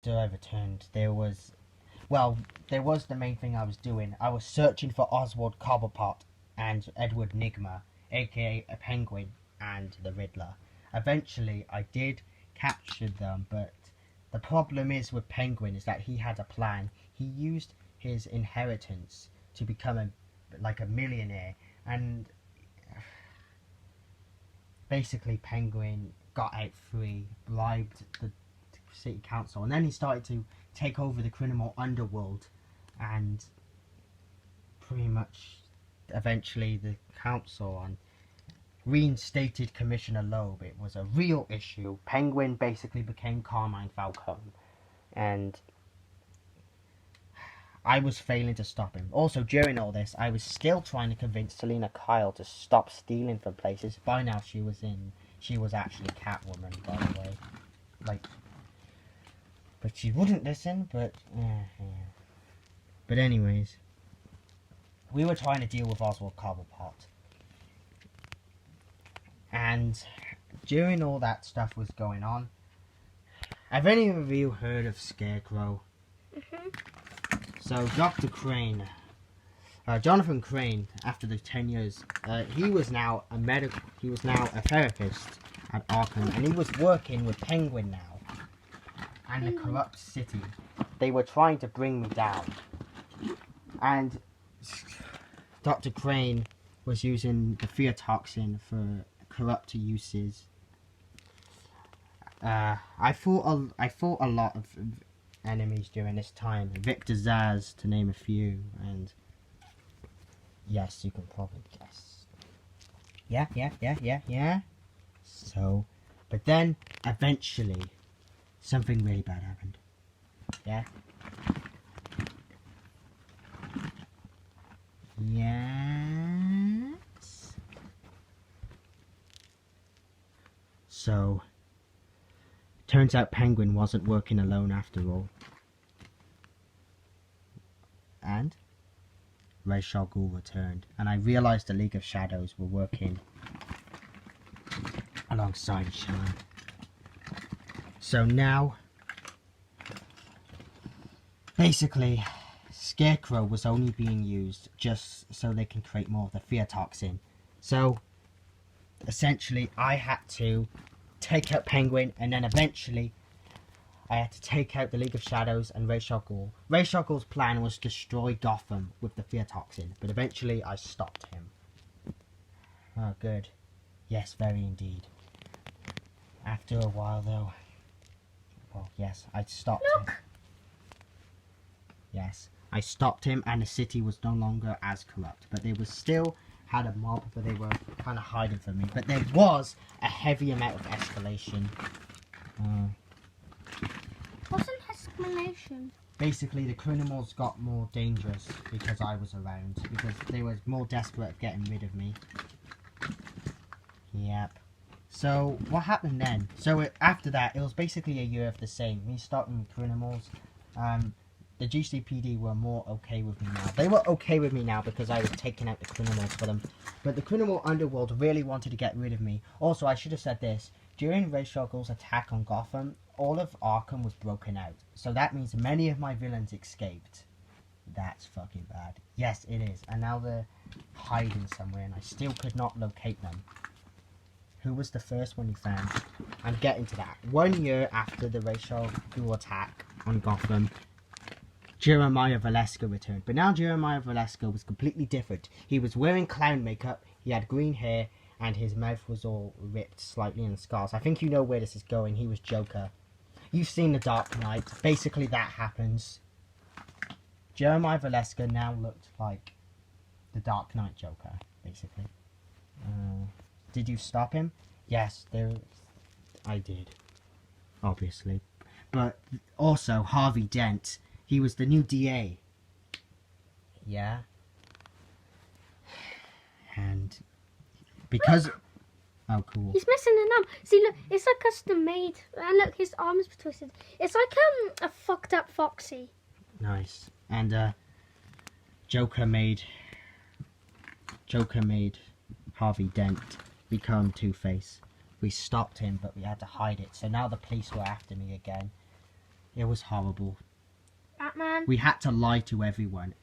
After I returned, there was the main thing I was doing. I was searching for Oswald Cobblepot and Edward Nigma, aka a Penguin, and the Riddler. Eventually, I did capture them, but the problem is with Penguin is that he had a plan. He used his inheritance to become a millionaire, and basically Penguin got out free, bribed the city council, and then he started to take over the criminal underworld, and pretty much eventually the council and reinstated Commissioner Loeb. It was a real issue. Penguin basically became Carmine Falcone, and I was failing to stop him. Also, during all this, I was still trying to convince Selena Kyle to stop stealing from places. By now, she was actually Catwoman, by the way. But she wouldn't listen, but anyways, we were trying to deal with Oswald Cobblepot. And during all that stuff was going on, have any of you heard of Scarecrow? So Dr. Crane, Jonathan Crane, after the 10 years, he was now a therapist at Arkham, and he was working with Penguin now, and the corrupt city. They were trying to bring me down, and Dr. Crane was using the fear toxin for corrupt uses. I fought a lot of enemies during this time. Victor Zaz, to name a few, and yes, you can probably guess. Yeah. So, but then eventually, something really bad happened. Yeah. Yes. So, turns out Penguin wasn't working alone after all. And Ra's al Ghul returned, and I realised the League of Shadows were working alongside each other. So now, basically, Scarecrow was only being used just so they can create more of the fear toxin. So, essentially, I had to take out Penguin, and then eventually I had to take out the League of Shadows and Ra's al Ghul. Ra's al Ghul's plan was to destroy Gotham with the fear toxin, but eventually I stopped him. Oh, good. Yes, very indeed. After a while, though, well, yes, I stopped him. Yes, I stopped him, and the city was no longer as corrupt, but they was still had a mob, but they were kind of hiding from me. But there was a heavy amount of escalation. What's an escalation? Basically, the criminals got more dangerous because I was around, because they were more desperate at getting rid of me. Yep. So, what happened then? So, after that, it was basically a year of the same. Me stopping criminals. The GCPD were more okay with me now. They were okay with me now because I was taking out the criminals for them. But the criminal underworld really wanted to get rid of me. Also, I should have said this. During Ra's al Ghul's attack on Gotham, all of Arkham was broken out. So that means many of my villains escaped. That's fucking bad. Yes, it is. And now they're hiding somewhere, and I still could not locate them. Who was the first one you found? I'm getting to that. 1 year after the Ra's al Ghul attack on Gotham, Jeremiah Valeska returned. But now Jeremiah Valeska was completely different. He was wearing clown makeup, he had green hair, and his mouth was all ripped slightly in scars. I think you know where this is going. He was Joker. You've seen The Dark Knight. Basically that happens. Jeremiah Valeska now looked like the Dark Knight Joker, basically. Did you stop him? Yes, I did. Obviously. But also, Harvey Dent, he was the new DA. Yeah? And because... Look. Oh, cool. He's missing an arm. See, look, it's like custom made. And look, his arm is twisted. It's like a fucked up Foxy. Nice. And Joker made Harvey Dent become Two-Face. We stopped him, but we had to hide it. So now the police were after me again. It was horrible. Batman. We had to lie to everyone.